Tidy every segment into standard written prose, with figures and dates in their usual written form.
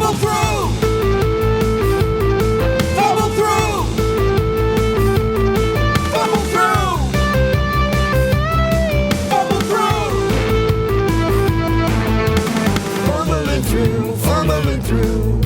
Fumble through! Fumble through! Fumble through! Fumble through! Fumbling through, fumbling through.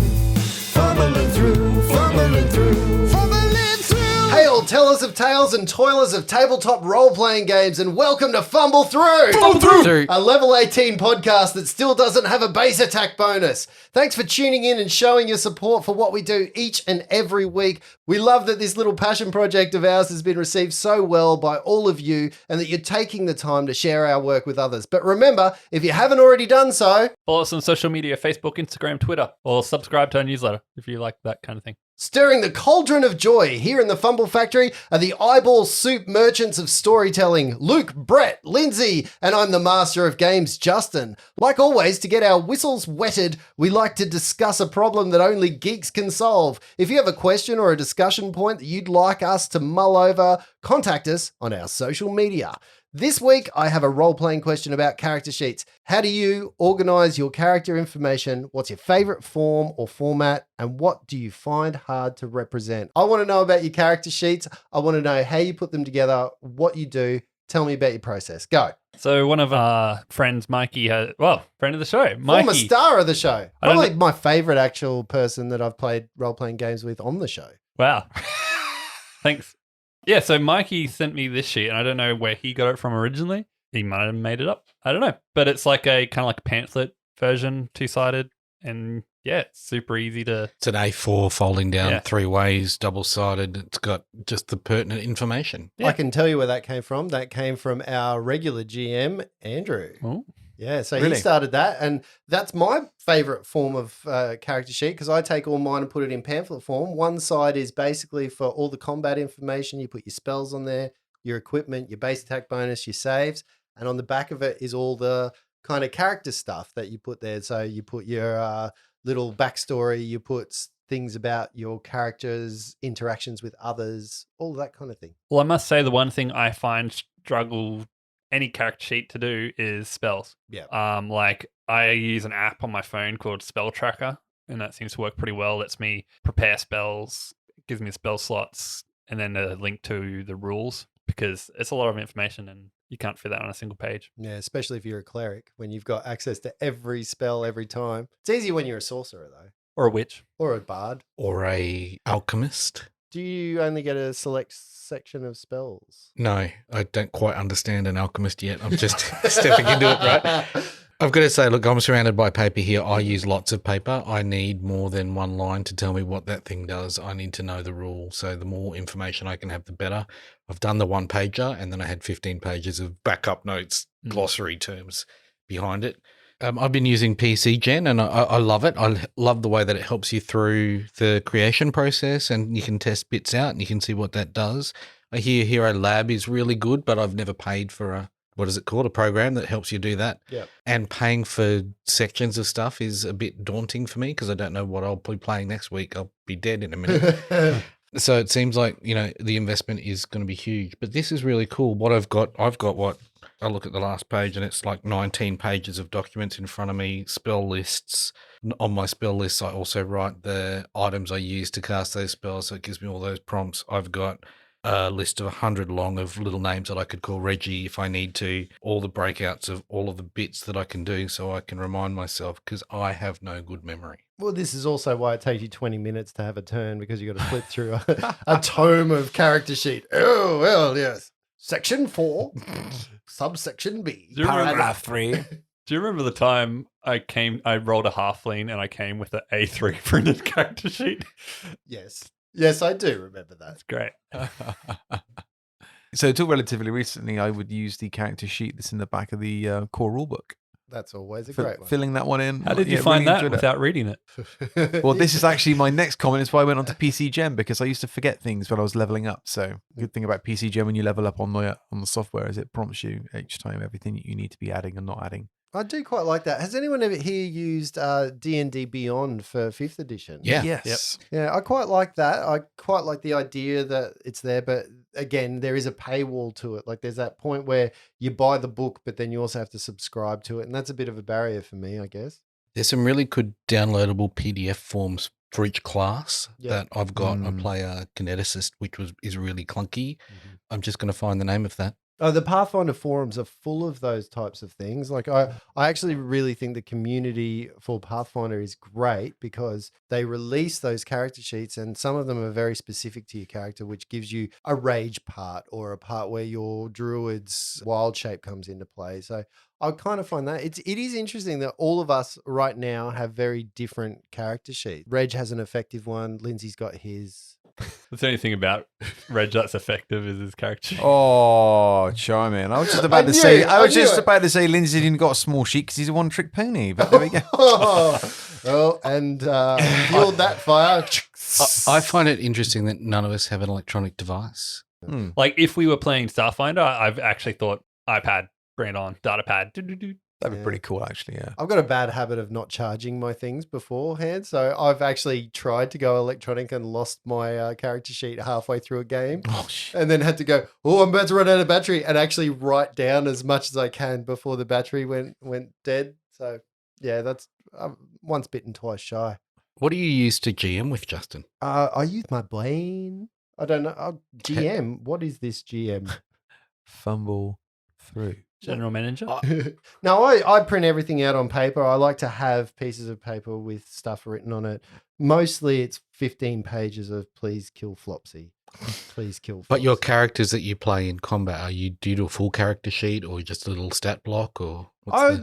Fumbling through, fumbling through. Fumbling through! Hail, tellers of tales and toilers of tabletop role-playing games, and welcome to Fumble Through! Fumble through! A level 18 podcast that still doesn't have a base attack bonus. Thanks for tuning in and showing your support for what we do each and every week. We love that this little passion project of ours has been received so well by all of you and that you're taking the time to share our work with others. But remember, if you haven't already done so, Follow us on social media, Facebook, Instagram, Twitter, or subscribe to our newsletter if you like that kind of thing. stirring the cauldron of joy here in the Fumble Factory are the eyeball soup merchants of storytelling, Luke, Brett, Lindsay, and I'm the master of games, Justin. Like always, to get our whistles wetted, we like to discuss a problem that only geeks can solve. If you have a question or a discussion point that you'd like us to mull over, contact us on our social media. This week, I have a role-playing question about character sheets. How do you organize your character information? What's your favorite form or format? And what do you find hard to represent? I want to know about your character sheets. I want to know how you put them together, what you do. Tell me about your process. Go. So one of our friends, Mikey, friend of the show, Mikey. Former star of the show. I don't Probably my favorite actual person that I've played role-playing games with on the show. Wow. Thanks. Yeah, so Mikey sent me this sheet, and I don't know where he got it from originally. He might have made it up. I don't know. But it's like a kind of like a pamphlet version, two-sided, and yeah, it's super easy to... It's an A4 folding down Yeah. 3 ways, double-sided. It's got just the pertinent information. Yeah. I can tell you where that came from. That came from our regular GM, Andrew. Oh. Yeah, so he Really? started that, and that's my favorite form of character sheet because I take all mine and put it in pamphlet form. One side is basically for all the combat information. You put your spells on there, your equipment, your base attack bonus, your saves, and on the back of it is all the kind of character stuff that you put there. So you put your little backstory, you put things about your characters, interactions with others, all that kind of thing. Well, I must say the one thing I find struggle any character sheet to do is spells. Yeah. Like I use an app on my phone called Spell Tracker, and that seems to work pretty well. It lets me prepare spells, gives me spell slots, and then a link to the rules because it's a lot of information and you can't fit that on a single page. Yeah, especially if you're a cleric, when you've got access to every spell every time. It's easy when you're a sorcerer, though, Or a witch. or a bard. Or a alchemist. Do you only get a select section of spells? No, I don't quite understand an alchemist yet. I'm just stepping into it, right? I've got to say, look, I'm surrounded by paper here. I use lots of paper. I need more than one line to tell me what that thing does. I need to know the rule. So the more information I can have, the better. I've done the one pager and then I had 15 pages of backup notes, glossary terms behind it. I've been using PC Gen and I love it. I love the way that it helps you through the creation process and you can test bits out and you can see what that does. I hear Hero Lab is really good, but I've never paid for a program that helps you do that. Yeah. And paying for sections of stuff is a bit daunting for me because I don't know what I'll be playing next week. I'll be dead in a minute. So it seems like, the investment is going to be huge. But this is really cool. What I've got what I look at the last page and it's like 19 pages of documents in front of me, spell lists. On my spell lists, I also write the items I use to cast those spells. So it gives me all those prompts. I've got a list of 100 long of little names that I could call Reggie if I need to, all the breakouts of all of the bits that I can do so I can remind myself because I have no good memory. Well, this is also why it takes you 20 minutes to have a turn because you got to flip through a tome of character sheet. Oh, well, yes. Section 4, subsection B. Do you remember- Paragraph 3. Do you remember the time I rolled a halfling and I came with an A3 printed character sheet? Yes. Yes, I do remember that. That's great. So until relatively recently, I would use the character sheet that's in the back of the core rulebook. That's always a great one. Filling that one in. How did you Yeah, find really that enjoyed it. without reading it? Well, this is actually my next comment. Is why I went on to PC Gem because I used to forget things when I was leveling up. So good thing about PC Gem when you level up on the software is it prompts you each time everything that you need to be adding and not adding. I do quite like that. Has anyone ever here used D&D Beyond for 5th edition? Yeah. Yes. Yeah, I quite like that. I quite like the idea that it's there, but again, there is a paywall to it. Like there's that point where you buy the book, but then you also have to subscribe to it. And that's a bit of a barrier for me, I guess. There's some really good downloadable PDF forms for each class Yep. that I've got. I Mm. play a kineticist, which is really clunky. I'm just going to find the name of that. Oh, the Pathfinder forums are full of those types of things. Like I actually really think the community for Pathfinder is great because they release those character sheets and some of them are very specific to your character, which gives you a rage part or a part where your druid's wild shape comes into play. So I kind of find that it is interesting that all of us right now have very different character sheets. Reg has an effective one. Lindsay's got his. The only thing about Reg that's effective is his character. Oh, charming! I was just about to knew say. it, I was I knew just it. about to say Lindsay didn't got a small sheet because he's a one-trick pony. But there we go. Oh, and fueled that fire. I find it interesting that none of us have an electronic device. Hmm. Like if we were playing Starfinder, I've actually thought iPad, bring it on, data pad. Do-do-do. That'd be Yeah. pretty cool, actually. Yeah. I've got a bad habit of not charging my things beforehand. So I've actually tried to go electronic and lost my character sheet halfway through a game. Oh shit. And then had to go, oh, I'm about to run out of battery and actually write down as much as I can before the battery went dead. So yeah, that's once bitten, twice shy. What do you use to GM with, Justin? I use my brain. I don't know. GM. What is this GM? Fumble through. General manager. No, I print everything out on paper. I like to have pieces of paper with stuff written on it. Mostly it's 15 pages of please kill Flopsy. Please kill Flopsy. But your characters that you play in combat, do you do a full character sheet or just a little stat block or what's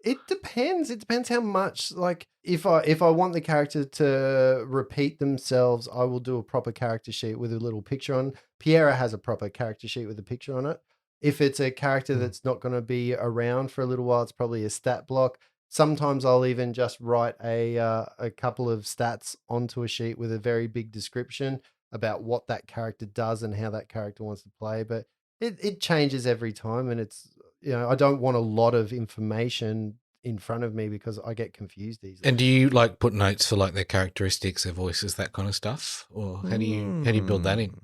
It depends. It depends how much. Like if I want the character to repeat themselves, I will do a proper character sheet with a little picture on. Piera has a proper character sheet with a picture on it. If it's a character that's not going to be around for a little while, it's probably a stat block. Sometimes I'll even just write a couple of stats onto a sheet with a very big description about what that character does and how that character wants to play. But it changes every time, and it's I don't want a lot of information in front of me because I get confused easily. And do you like put notes for like their characteristics, their voices, that kind of stuff, or how do you build that in?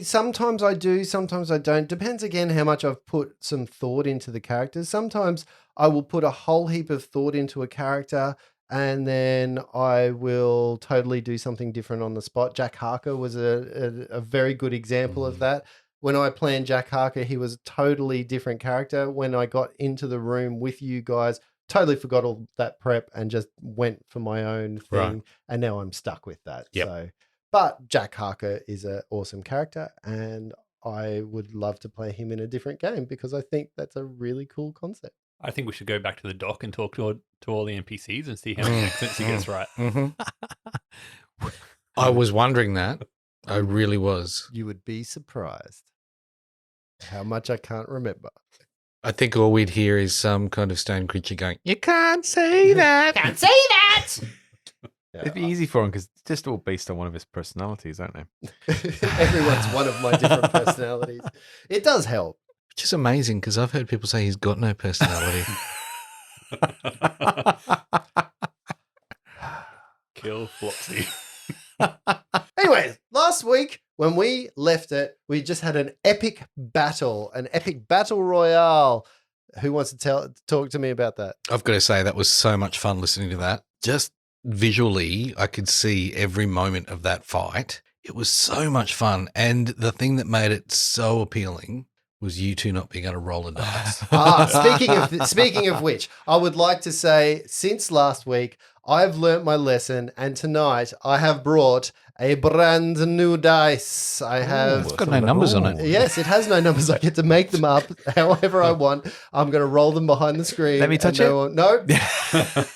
Sometimes I do, sometimes I don't. Depends again how much I've put some thought into the characters. Sometimes I will put a whole heap of thought into a character and then I will totally do something different on the spot. Jack Harker was a very good example of that. When I planned Jack Harker, he was a totally different character. When I got into the room with you guys, totally forgot all that prep and just went for my own thing. Right. And now I'm stuck with that. Yep. So, but Jack Harker is an awesome character and I would love to play him in a different game because I think that's a really cool concept. I think we should go back to the dock and talk to all the NPCs and see how many accents he gets right. Mm-hmm. I was wondering that. I really was. You would be surprised how much I can't remember. I think all we'd hear is some kind of stone creature going, "You can't say that." Can't say that. Yeah, It'd be easy for him because it's just all based on one of his personalities, aren't they? everyone's one of my different personalities. It does help. Which is amazing because I've heard people say he's got no personality. Kill Flopsy. Anyways, last week when we left it, we just had an epic battle royale. Who wants to talk to me about that? I've got to say that was so much fun listening to that. Just visually, I could see every moment of that fight. It was so much fun. And the thing that made it so appealing was you two not being able to roll a dice. Speaking of which, I would like to say since last week, I've learnt my lesson and tonight I have brought a brand new dice. I have... It's got no numbers on it. Yes, it has no numbers. I get to make them up however I want. I'm going to roll them behind the screen. Let me touch it. it. No.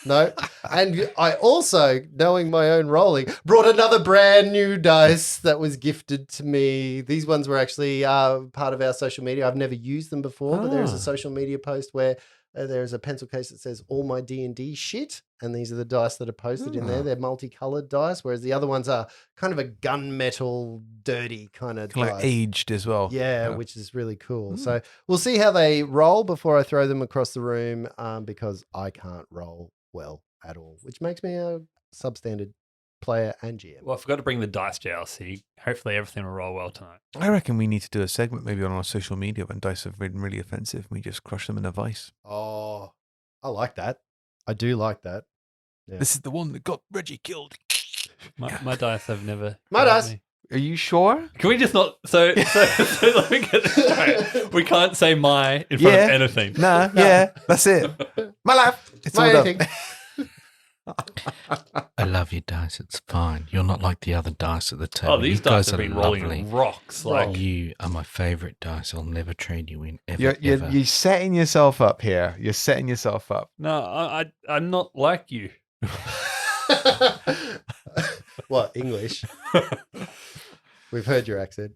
No. And I also, knowing my own rolling, brought another brand new dice that was gifted to me. These ones were actually part of our social media. I've never used them before, but there's a social media post where there's a pencil case that says all my D&D shit. And these are the dice that are posted in there. They're multicolored dice, whereas the other ones are kind of a gunmetal, dirty kind of dice. Like aged as well. Yeah, which is really cool. So we'll see how they roll before I throw them across the room because I can't roll well at all, which makes me a substandard player and GM. Well, I forgot to bring the dice JLC. Hopefully everything will roll well tonight. I reckon we need to do a segment maybe on our social media when dice have been really offensive. We just crush them in a vice. Oh, I like that. I do like that. Yeah. This is the one that got Reggie killed. My dice have never. My failed dice. me. Are you sure? Can we just not? So let me get this straight. We can't say my in front of anything. Nah, yeah, that's it. My life. It's My all done. anything. I love your dice. It's fine. You're not like the other dice at the table. Oh, these you dice guys have are been lovely. rolling rocks. Like You are my favorite dice. I'll never trade you in ever. ever. You're setting yourself up here. You're setting yourself up. no, I'm not like you. What, English? We've heard your accent.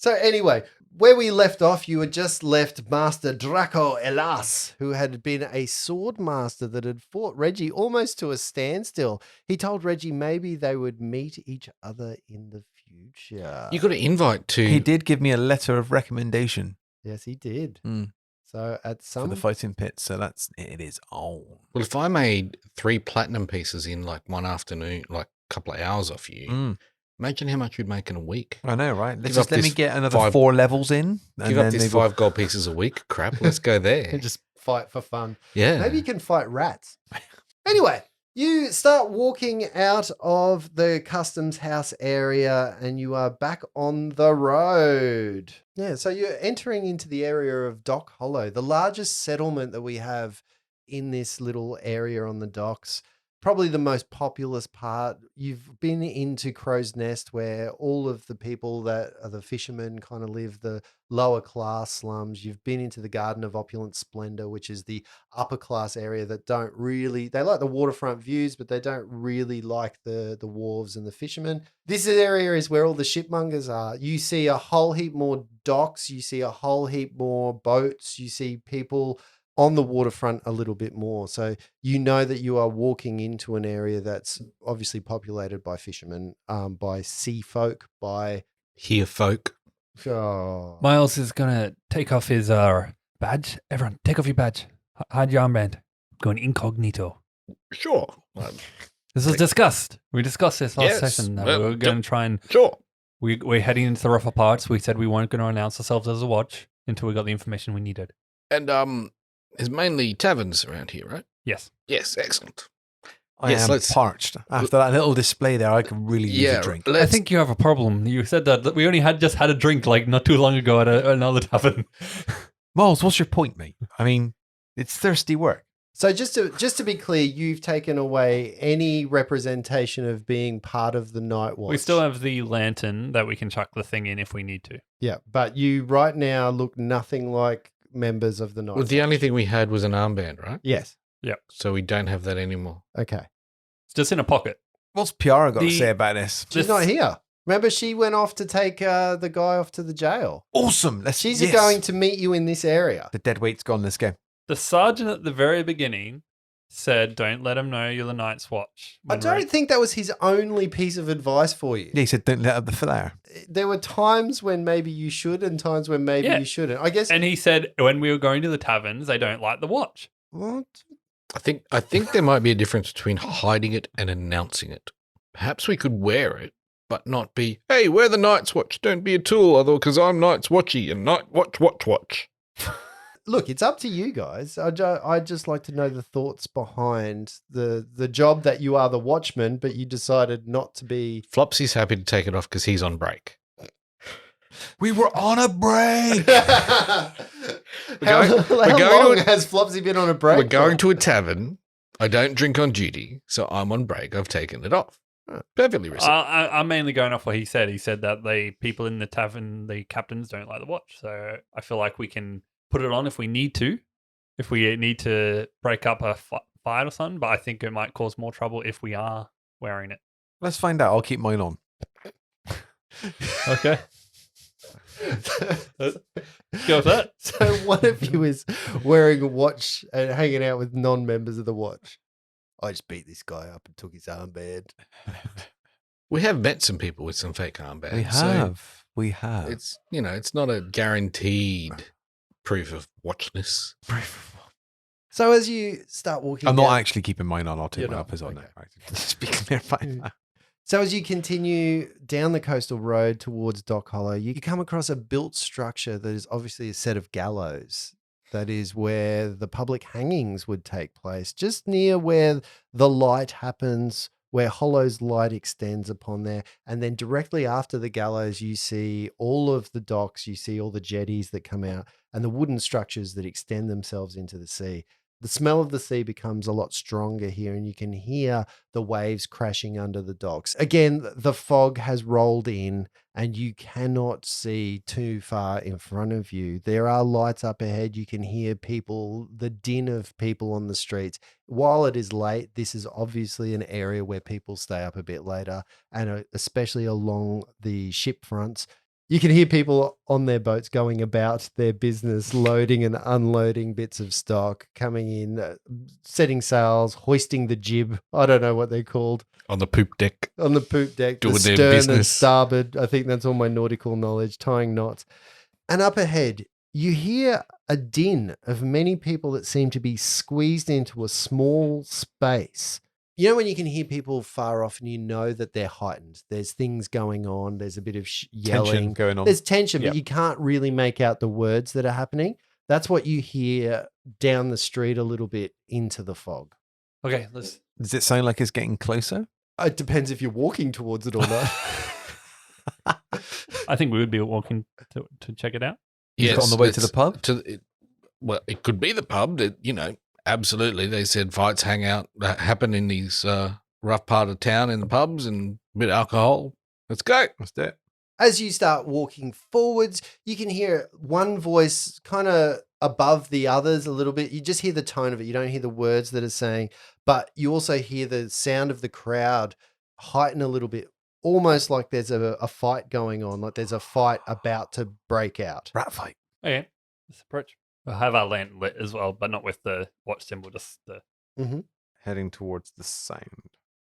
So anyway, where we left off, you had just left Master Draco Elas, who had been a sword master that had fought Reggie almost to a standstill. He told Reggie maybe they would meet each other in the future. You got an invite to. He did give me a letter of recommendation Yes, he did. Mm. So at for some the fighting pit, so it is on. Well, if I made 3 platinum pieces in like one afternoon, like a couple of hours off you, Mm. imagine how much you'd make in a week. I know, right? Give Let up me this get another 5 4 levels in. And Give up then this maybe- 5 gold pieces a week. Crap, let's go there. just fight for fun. Yeah. Maybe you can fight rats. Anyway, you start walking out of the customs house area and you are back on the road. Yeah, so you're entering into the area of Dock Hollow, the largest settlement that we have in this little area on the docks. Probably the most populous part. You've been into Crow's Nest, where all of the people that are the fishermen kind of live, the lower class slums. You've been into the Garden of Opulent Splendor, which is the upper class area that don't really, they like the waterfront views, but they don't really like the wharves and the fishermen. This area is where all the shipmongers are. You see a whole heap more docks. You see a whole heap more boats. You see people on the waterfront a little bit more. So you know that you are walking into an area that's obviously populated by fishermen, by sea folk, by... Here, folk. Oh, Miles is gonna take off his badge. Everyone, take off your badge. Hide your armband. Going incognito. Sure. This was discussed. We discussed this last Yes, session. well, we were going to try and Sure. we're heading into the rougher parts. We said we weren't going to announce ourselves as a watch until we got the information we needed. And there's mainly taverns around here, right? Yes. Yes, excellent. I Yes, am let's- parched. After that little display there, I could really use a drink. I think you have a problem. You said that we only just had a drink like not too long ago at another tavern. Miles, what's your point, mate? I mean, it's thirsty work. So just to be clear, you've taken away any representation of being part of the Night Watch. We still have the lantern that we can chuck the thing in if we need to. Yeah, but you right now look nothing like members of the Night Well, Watch. the only thing we had was an armband, right? Yes. So we don't have that anymore. Okay. It's just in a pocket. What's Piara got to The- say about this? She's not here. Remember, she went off to take the guy off to the jail. Awesome. She's yes. going to meet you in this area. The dead weight's gone. Let's go. The sergeant at the very beginning said, "Don't let him know you're the Night's Watch." I don't think that was his only piece of advice for you. Yeah, he said, don't let up the flare. There were times when maybe you should and times when maybe Yeah. you shouldn't. I guess. And he said when we were going to the taverns, they don't like the watch. What? I think there might be a difference between hiding it and announcing it. Perhaps we could wear it, but not be, hey, we're the Night's Watch. Don't be a tool, although because I'm Night's Watchy and Night Watch. Look, it's up to you guys. I'd just like to know the thoughts behind the job that you are the watchman, but you decided not to be. Flopsy's happy to take it off because he's on break. We were on a break. How going long to- has Flopsy been on a break? We're going to a tavern. I don't drink on duty, so I'm on break. I've taken it off. Perfectly reasonable. I'm mainly going off what he said. He said that the people in the tavern, the captains, don't like the watch. So I feel like we can put it on if we need to, if we need to break up a fight or something. But I think it might cause more trouble if we are wearing it. Let's find out. I'll keep mine on. Okay. Let's go with that. So one of you is wearing a watch and hanging out with non-members of the watch. I just beat this guy up and took his armband. We have met some people with some fake armbands. We so have. We have. it's, it's not a guaranteed proof of watchness. So as you start walking I'm down, not actually keeping mine on. I'll take You're mine not? off as on Okay. now. Right. Just be clear about that. So as you continue down the coastal road towards Dock Hollow, you come across a built structure that is obviously a set of gallows. That is where the public hangings would take place, just near where the light happens, where Hollow's light extends upon there. And then directly after the gallows, you see all of the docks, you see all the jetties that come out and the wooden structures that extend themselves into the sea. The smell of the sea becomes a lot stronger here, and you can hear the waves crashing under the docks. Again, the fog has rolled in, and you cannot see too far in front of you. There are lights up ahead. You can hear people, the din of people on the streets. While it is late, this is obviously an area where people stay up a bit later, and especially along the ship fronts. You can hear people on their boats going about their business, loading and unloading bits of stock, coming in, setting sails, hoisting the jib. I don't know what they're called. On the poop deck. On the poop deck, Doing the their stern and business. starboard. I think that's all my nautical knowledge, tying knots. And up ahead, you hear a din of many people that seem to be squeezed into a small space. You know when you can hear people far off and you know that they're heightened. There's things going on. There's a bit of yelling. Tension going on. There's tension, Yep. but you can't really make out the words that are happening. That's what you hear down the street a little bit into the fog. Okay, let's. Does it sound like it's getting closer? It depends if you're walking towards it or not. I think we would be walking to check it out. Is it on the way to the it's- pub? Well, it could be the pub. Absolutely. They said fights happen in these rough part of town in the pubs and a bit of alcohol. Let's go. Let's do it. As you start walking forwards, you can hear one voice kind of above the others a little bit. You just hear the tone of it. You don't hear the words that are saying, but you also hear the sound of the crowd heighten a little bit, almost like there's a fight going on, like there's a fight about to break out. Rat fight. Okay, let's approach. We'll have our lantern lit as well, but not with the watch symbol, just the. Heading towards the sound.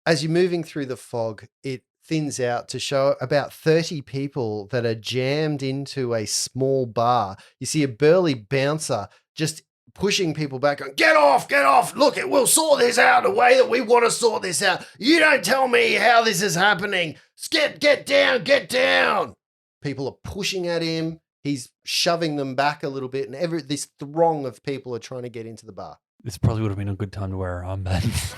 As you're moving through the fog, it thins out to show about 30 people that are jammed into a small bar. You see a burly bouncer just pushing people back, going, get off, look, we'll sort this out the way that we want to sort this out. You don't tell me how this is happening. Get down. People are pushing at him. He's shoving them back a little bit, and this throng of people are trying to get into the bar. This probably would have been a good time to wear our armbands.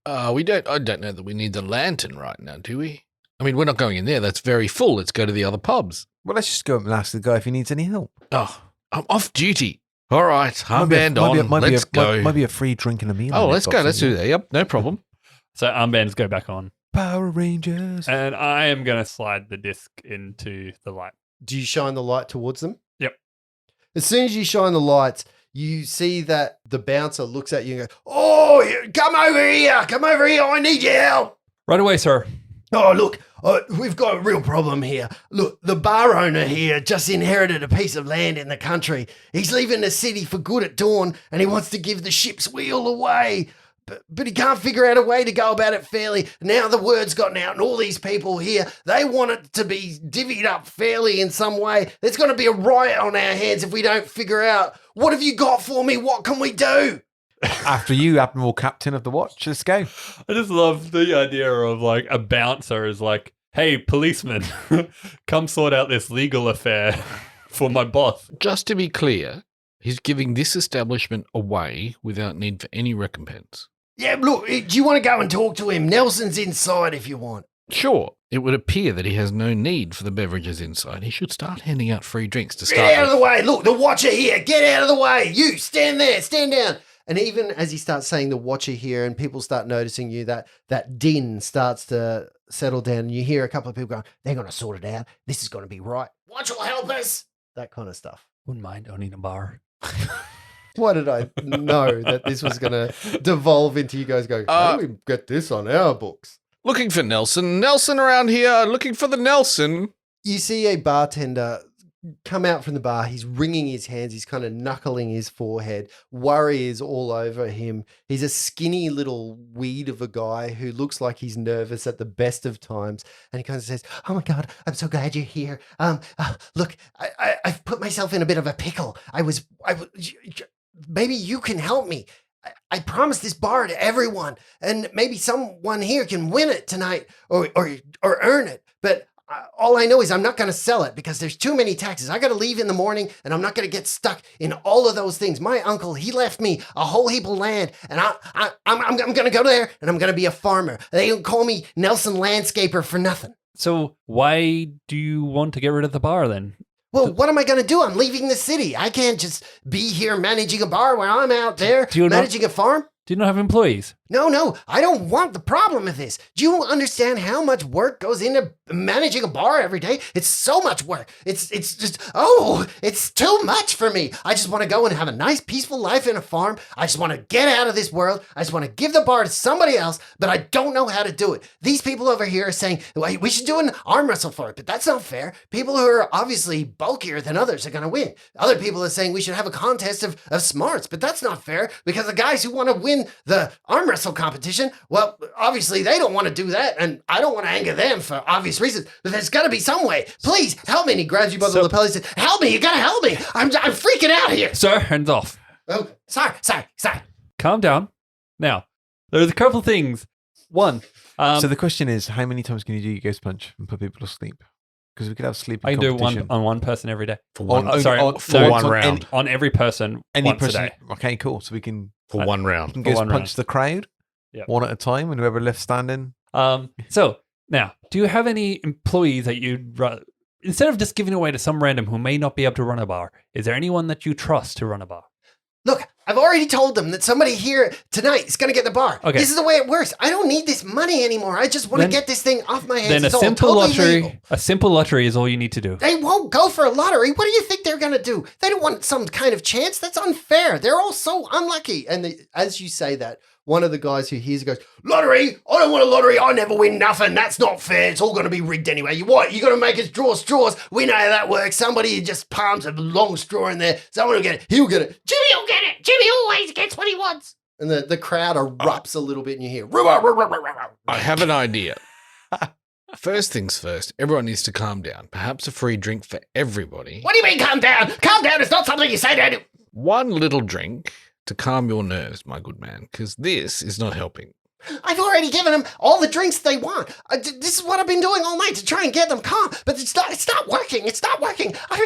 I don't know that we need the lantern right now, do we? I mean, we're not going in there. That's very full. Let's go to the other pubs. Well, let's just go up and ask the guy if he needs any help. Oh, I'm off duty. All right, armband on. Let's go. Might be a free drink and a meal. Oh, in it, let's go. Foxy. Let's do that. Yep, no problem. So armbands go back on, Power Rangers. and I am going to slide the disc into the light. Do you shine the light towards them? Yep. As soon as you shine the lights, you see that the bouncer looks at you and goes, oh, come over here. I need your help. Right away, sir. Oh, look, we've got a real problem here. Look, the bar owner here just inherited a piece of land in the country. He's leaving the city for good at dawn, and he wants to give the ship's wheel away. But he can't figure out a way to go about it fairly. Now the word's gotten out, and all these people here, they want it to be divvied up fairly in some way. There's going to be a riot on our hands if we don't figure out, what have you got for me? What can we do? After you, Admiral Captain of the Watch, let's go. I just love the idea of like a bouncer is like, hey, policeman, come sort out this legal affair for my boss. Just to be clear, he's giving this establishment away without need for any recompense. Yeah, look, do you want to go and talk to him? Nelson's inside if you want. Sure, it would appear that he has no need for the beverages inside. He should start handing out free drinks to start Get out of with. the way. Look, the watcher here. Get out of the way. You, stand there. Stand down. And even as he starts saying the watcher here and people start noticing you, that din starts to settle down. And you hear a couple of people going, they're going to sort it out. This is going to be right. Watch will help us. That kind of stuff. Wouldn't mind owning a bar. Why did I know that this was going to devolve into you guys going, how do we get this on our books? Looking for Nelson. Nelson around here. Looking for the Nelson. You see a bartender come out from the bar. He's wringing his hands. He's kind of knuckling his forehead. Worry is all over him. He's a skinny little weed of a guy who looks like he's nervous at the best of times. And he kind of says, oh my God, I'm so glad you're here. Look, I've put myself in a bit of a pickle. Maybe you can help me. I promised this bar to everyone, and maybe someone here can win it tonight or earn it. But all I know is I'm not going to sell it because there's too many taxes. I got to leave in the morning and I'm not going to get stuck in all of those things. My uncle, he left me a whole heap of land and I'm going to go there and I'm going to be a farmer. They don't call me Nelson Landscaper for nothing. So why do you want to get rid of the bar then? Well, what am I going to do? I'm leaving the city. I can't just be here managing a bar while I'm out there managing a farm. Do you not have employees? No, I don't want the problem of this. Do you understand how much work goes into managing a bar every day? It's so much work. It's just, it's too much for me. I just want to go and have a nice, peaceful life in a farm. I just want to get out of this world. I just want to give the bar to somebody else, but I don't know how to do it. These people over here are saying, well, we should do an arm wrestle for it, but that's not fair. People who are obviously bulkier than others are going to win. Other people are saying we should have a contest of smarts, but that's not fair because the guys who want to win the arm wrestle competition, well, obviously they don't want to do that, and I don't want to anger them for obvious reasons, but there's got to be some way. Please help me. And he grabs you by the lapel. He says, help me, you got to help me. I'm freaking out here. Sir, hands off. Oh, sorry. Calm down. Now, there's a couple things. One, so the question is, how many times can you do your ghost punch and put people to sleep? Because we could have sleep. I can do one on one person every day. For one, one round. On every person once a day. Okay, cool. So we can For one round. You can ghost punch the crowd one at a time, and whoever left standing. So now, do you have any employees that you'd instead of just giving away to some random who may not be able to run a bar? Is there anyone that you trust to run a bar? Look, I've already told them that somebody here tonight is going to get the bar. Okay. This is the way it works. I don't need this money anymore. I just want to get this thing off my hands. Then it's all totally legal. A simple lottery is all you need to do. They won't go for a lottery. What do you think they're going to do? They don't want some kind of chance. That's unfair. They're all so unlucky. And as you say that, one of the guys who hears goes, lottery? I don't want a lottery. I never win nothing. That's not fair. It's all going to be rigged anyway. You got to make us draw straws. We know how that works. Somebody just palms a long straw in there. Someone will get it. He'll get it. Jimmy will get it. Jimmy always gets what he wants. And the crowd erupts a little bit and you hear, I have an idea. First things first, everyone needs to calm down. Perhaps a free drink for everybody. What do you mean calm down? Calm down. It's not something you say to anyone. One little drink to calm your nerves, my good man, because this is not helping. I've already given them all the drinks they want. This is what I've been doing all night to try and get them calm, but it's not working. It's not working. I've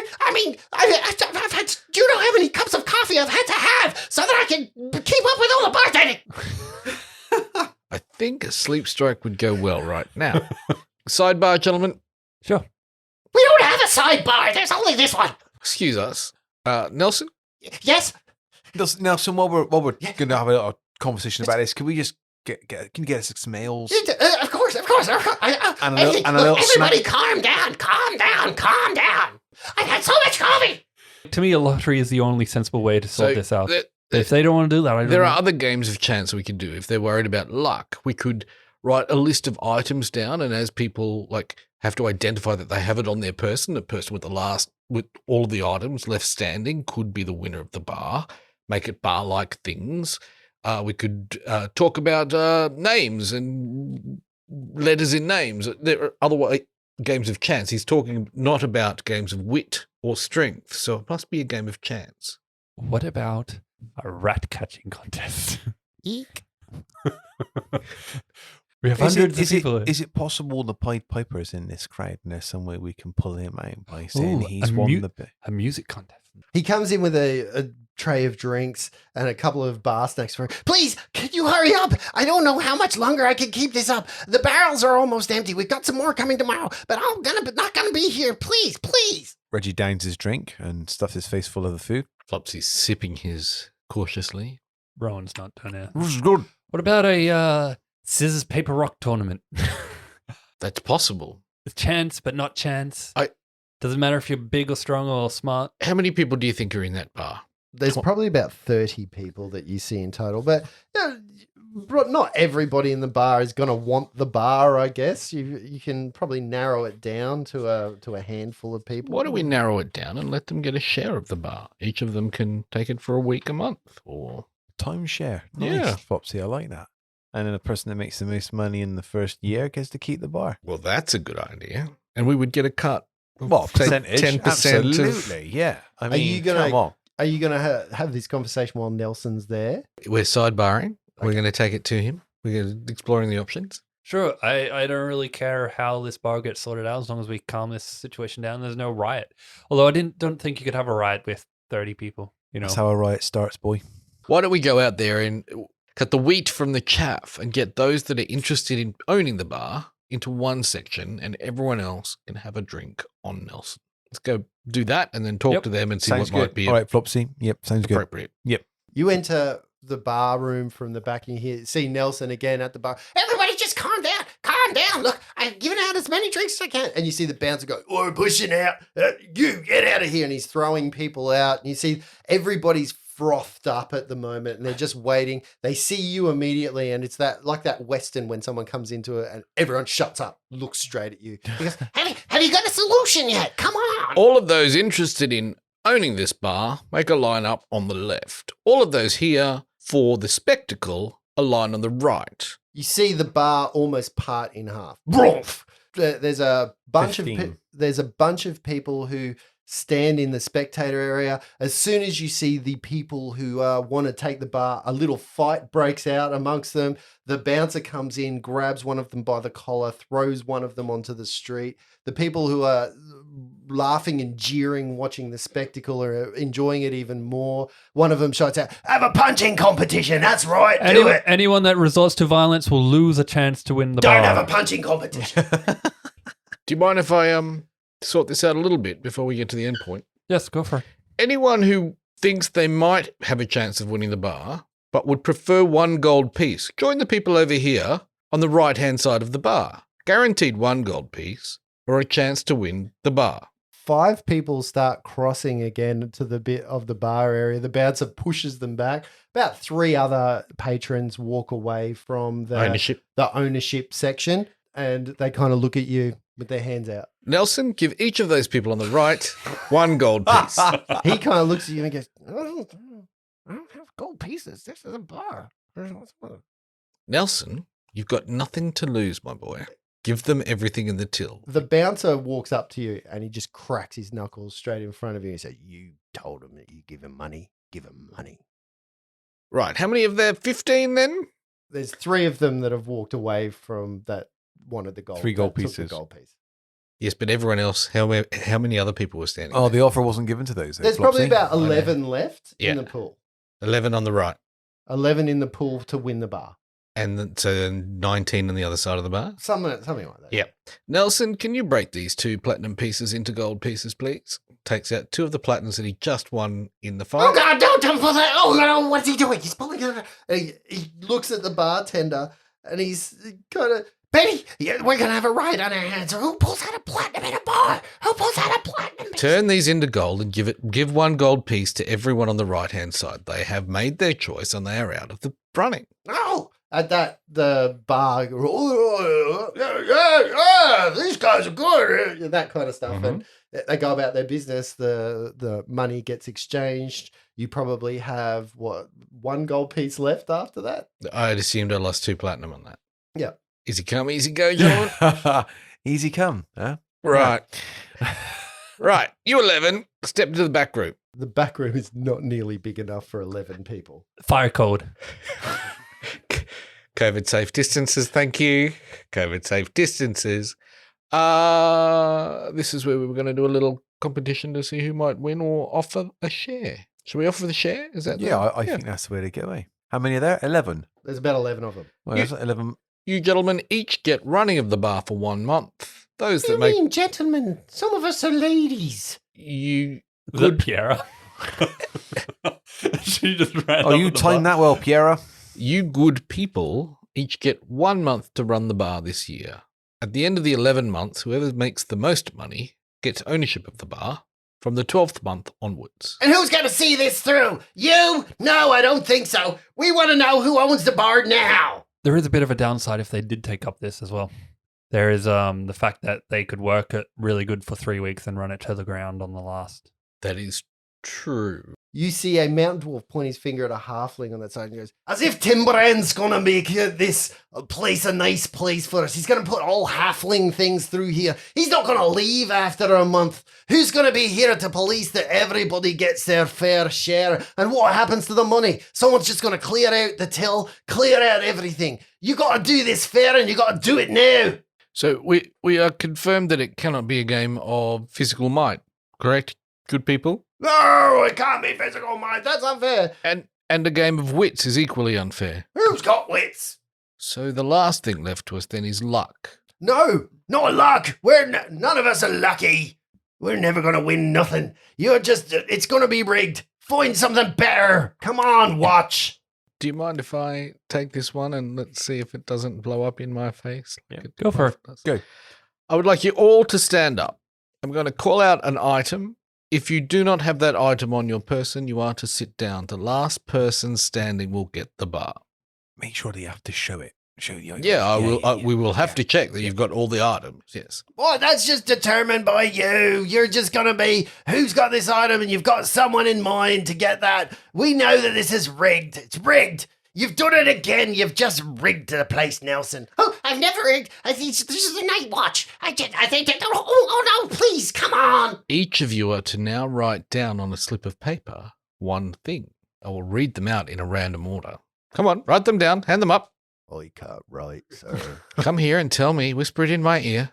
had, do you know how many cups of coffee I've had to have so that I can keep up with all the bartending? I think a sleep strike would go well right now. Sidebar, gentlemen. Sure. We don't have a sidebar. There's only this one. Excuse us. Nelson? Yes? Nelson, while we're going to have a little conversation about this, can we just can you get us some ales? Of course. And a little everybody snack. calm down. I've had so much coffee. To me, a lottery is the only sensible way to sort this out. If they don't want to do that, there are other games of chance we could do. If they're worried about luck, we could write a list of items down, and as people have to identify that they have it on their person, the person with all of the items left standing could be the winner of the bar. Make it bar-like things. We could talk about names and letters in names. There are other games of chance. He's talking not about games of wit or strength, so it must be a game of chance. What about a rat catching contest? Eek. We have hundreds of people. Is it possible the Pied Piper is in this crowd and there's some way we can pull him out by saying he's won the bit? A music contest. He comes in with a tray of drinks and a couple of bar snacks for him. Please, can you hurry up? I don't know how much longer I can keep this up. The barrels are almost empty. We've got some more coming tomorrow, but I'm not gonna be here. Please. Reggie downs his drink and stuffs his face full of the food. Flopsy's sipping his cautiously. Rowan's not done it. This is good. What about a scissors, paper, rock tournament? That's possible. With chance, but not chance. Doesn't matter if you're big or strong or smart. How many people do you think are in that bar? There's probably about 30 people that you see in total, but not everybody in the bar is going to want the bar, I guess. You can probably narrow it down to a handful of people. Why don't we narrow it down and let them get a share of the bar? Each of them can take it for a week, a month, or timeshare. Nice, yeah, Flopsy, I like that. And then the person that makes the most money in the first year gets to keep the bar. Well, that's a good idea. And we would get a cut. Well, percentage? 10%. Absolutely, yeah. I mean, come on. Are you going to have this conversation while Nelson's there? We're sidebarring. Okay. We're going to take it to him. We're exploring the options. Sure, I don't really care how this bar gets sorted out as long as we calm this situation down. There's no riot. Although I don't think you could have a riot with 30 people. You know, That's how a riot starts, boy. Why don't we go out there and cut the wheat from the chaff and get those that are interested in owning the bar into one section and everyone else can have a drink on Nelson. Let's go do that and then talk Yep. to them and see Sounds what good. might be All right, Flopsy. Yep, sounds good. appropriate. You enter the bar room from the back and you see Nelson again at the bar. Everybody just calm down. Calm down. Look, I've given out as many drinks as I can. And you see the bouncer go, oh, we're pushing out. You get out of here. And he's throwing people out. And you see everybody's frothed up at the moment and they're just waiting. They see you immediately. And it's that like that Western when someone comes into it and everyone shuts up, looks straight at you. He goes, have you got a solution yet? Come on. All of those interested in owning this bar, make a line up on the left. All of those here for the spectacle, a line on the right. You see the bar almost part in half. Broth. There's a bunch 15. there's a bunch of people who stand in the spectator area. As soon as you see the people who want to take the bar, a little fight breaks out amongst them. The bouncer comes in, grabs one of them by the collar, throws one of them onto the street. The people who are laughing and jeering, watching the spectacle, are enjoying it even more. One of them shouts out, have a punching competition. That's right. Do it. anyone that resorts to violence will lose a chance to win the bar. Don't have a punching competition. Do you mind if I sort this out a little bit before we get to the end point? Yes, go for it. Anyone who thinks they might have a chance of winning the bar, but would prefer one gold piece, join the people over here on the right-hand side of the bar. Guaranteed one gold piece or a chance to win the bar. 5 people start crossing again to the bit of the bar area. The bouncer pushes them back. About 3 other patrons walk away from the ownership section and they kind of look at you with their hands out. Nelson, give each of those people on the right one gold piece. He kind of looks at you and goes, I don't have gold pieces. This is a bar. Nelson, you've got nothing to lose, my boy. Give them everything in the till. The bouncer walks up to you and he just cracks his knuckles straight in front of you and says, you told him that you give him money. Give him money. Right, how many of there? 15 then? There's 3 of them that have walked away from that wanted the gold. 3 gold that took the pieces. gold piece. Yes, but everyone else, how many other people were standing Oh, there? the offer wasn't given to those. There's probably about 11 left Yeah. in the pool. 11 on the right. 11 in the pool to win the bar. And so 19 on the other side of the bar? Something like that. Yeah. Nelson, can you break these 2 platinum pieces into gold pieces, please? Takes out 2 of the platinums that he just won in the fight. Oh, God, don't pull that. Oh, no, what's he doing? He's pulling it. He looks at the bartender and he's kind of, Betty, we're going to have a riot on our hands. Who pulls out a platinum in a bar? Who pulls out a platinum? Turn these into gold and give 1 gold piece to everyone on the right-hand side. They have made their choice and they are out of the running. No. At that, the bar, these guys are good, that kind of stuff. And they go about their business. The money gets exchanged. You probably have, 1 gold piece left after that? I'd assumed I lost 2 platinum on that. Yeah. Easy come, easy go, gentlemen. Easy come, huh? Right. Right. You 11, step into the back group. The back room is not nearly big enough for 11 people. Fire code. COVID safe distances, thank you. COVID safe distances. This is where we were going to do a little competition to see who might win or offer a share. Should we offer the share? Is that Yeah, I think that's the way to get away. How many are there? 11. There's about 11 of them. Well, Yeah. that's 11. You gentlemen each get running of the bar for 1 month. Those What do that you make mean, gentlemen? Some of us are ladies. you Good, Piera. She just ran. Oh, you timed that well, Piera. You good people each get 1 month to run the bar this year. At the end of the 11 months, whoever makes the most money gets ownership of the bar from the 12th month onwards. And who's going to see this through? You? No, I don't think so. We want to know who owns the bar now. There is a bit of a downside if they did take up this as well. There is the fact that they could work it really good for 3 weeks and run it to the ground on the last. That is true. you see a mountain dwarf point his finger at a halfling on that side and he goes, as if Timbrand's gonna make this place a nice place for us. He's gonna put all halfling things through here. He's not gonna leave after a month. Who's gonna be here to police that everybody gets their fair share? And what happens to the money? Someone's just gonna clear out the till, clear out everything. You gotta do this fair and you gotta do it now. So we are confirmed that it cannot be a game of physical might, correct? Good people? No, it can't be physical might. That's unfair. And a game of wits is equally unfair. Who's got wits? So the last thing left to us then is luck. No, not luck. None of us are lucky. We're never going to win nothing. It's going to be rigged. Find something better. Come on, watch. Do you mind if I take this one and let's see if it doesn't blow up in my face? Yeah, go for it. Go. I would like you all to stand up. I'm going to call out an item. If you do not have that item on your person, you are to sit down. The last person standing will get the bar. Make sure that you have to show it. Show the item. Yeah, we will have to check that you've got all the items. Yes. Well, that's just determined by you. You're just going to be, who's got this item and you've got someone in mind to get that. We know that this is rigged. It's rigged. You've done it again. You've just rigged the place, Nelson. Oh, I've never rigged. I think this is the night watch. I think, oh no, please, come on. Each of you are to now write down on a slip of paper one thing. I will read them out in a random order. Come on, write them down. Hand them up. I can't write, sir. Come here and tell me. Whisper it in my ear.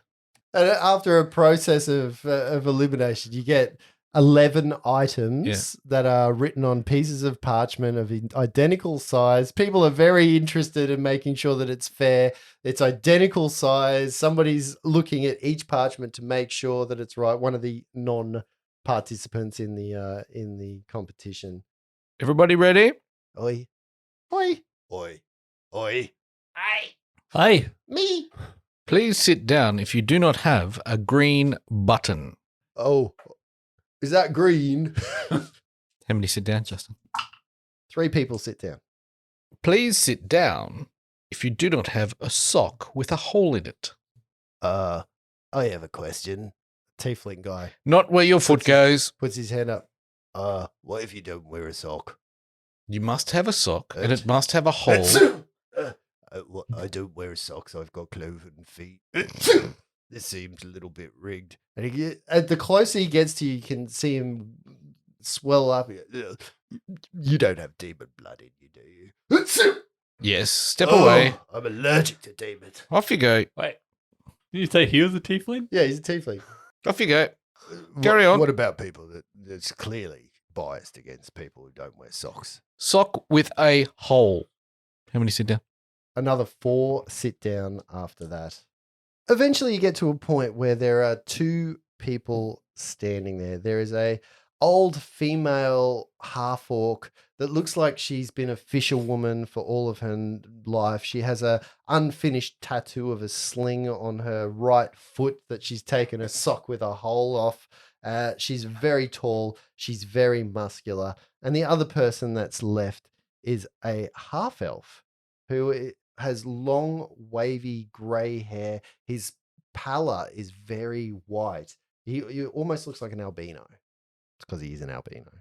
And after a process of elimination, you get 11 items that are written on pieces of parchment of identical size. People are very interested in making sure that it's fair. It's identical size. Somebody's looking at each parchment to make sure that it's right. One of the non-participants in the competition. Everybody ready? Oi. Oi. Oi. Oi. Hey. Me. Please sit down if you do not have a green button. Oh. Is that green? How many sit down, Justin? 3 people sit down. Please sit down if you do not have a sock with a hole in it. I have a question. Tiefling guy Not where your foot goes. puts his hand up. What if you don't wear a sock? You must have a sock and it must have a hole. I don't wear socks. I've got cloven feet. This seems a little bit rigged. And the closer he gets to you, you can see him swell up. You don't have demon blood in you, do you? Yes, step away. I'm allergic to demons. Off you go. Wait. Did you say he was a tiefling? Yeah, he's a tiefling. Off you go. Carry on. What about people that's clearly biased against people who don't wear socks? Sock with a hole. How many sit down? Another 4 sit down after that. Eventually you get to a point where there are 2 people standing there. There is a old female half-orc that looks like she's been a fisherwoman for all of her life. She has a unfinished tattoo of a sling on her right foot that she's taken a sock with a hole off. She's very tall. She's very muscular. And the other person that's left is a half-elf who has long, wavy grey hair. His pallor is very white. He almost looks like an albino. It's because he is an albino.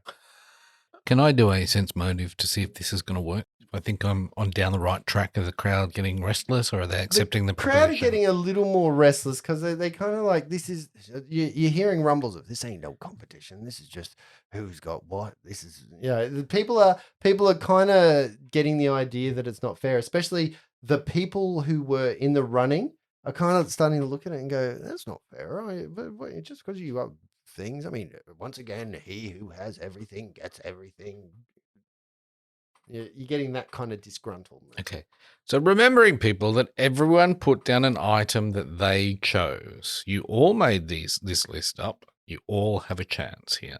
Can I do a sense motive to see if this is going to work? I think I'm on down the right track. Is the crowd getting restless or are they accepting the crowd progression? are getting a little more restless because they kind of like, this is, you're hearing rumbles of this ain't no competition. This is just who's got what. This is, the people are kind of getting the idea that it's not fair, especially the people who were in the running are kind of starting to look at it and go, that's not fair. But just because you got things, I mean, once again, he who has everything gets everything. You're getting that kind of disgruntlement. Okay. So remembering, people, that everyone put down an item that they chose. You all made this list up. You all have a chance here.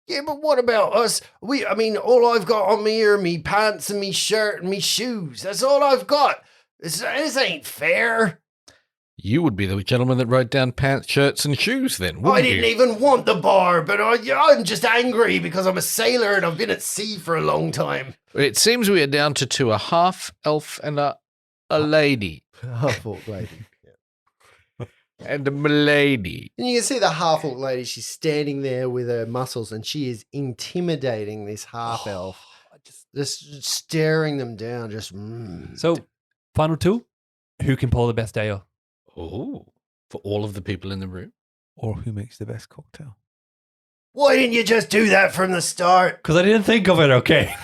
Yeah, but what about us? All I've got on me are me pants and me shirt and me shoes. That's all I've got. This ain't fair. You would be the gentleman that wrote down pants, shirts, and shoes then, I wouldn't didn't you? even want the bar, but I'm just angry because I'm a sailor and I've been at sea for a long time. It seems we are down to 2, a half elf and a lady. Half-orc lady. And a milady. And you can see the half-orc lady. She's standing there with her muscles, and she is intimidating this half-elf. Just staring them down. So, final two. Who can pour the best ale? Oh, for all of the people in the room. Or who makes the best cocktail? Why didn't you just do that from the start? Because I didn't think of it, okay?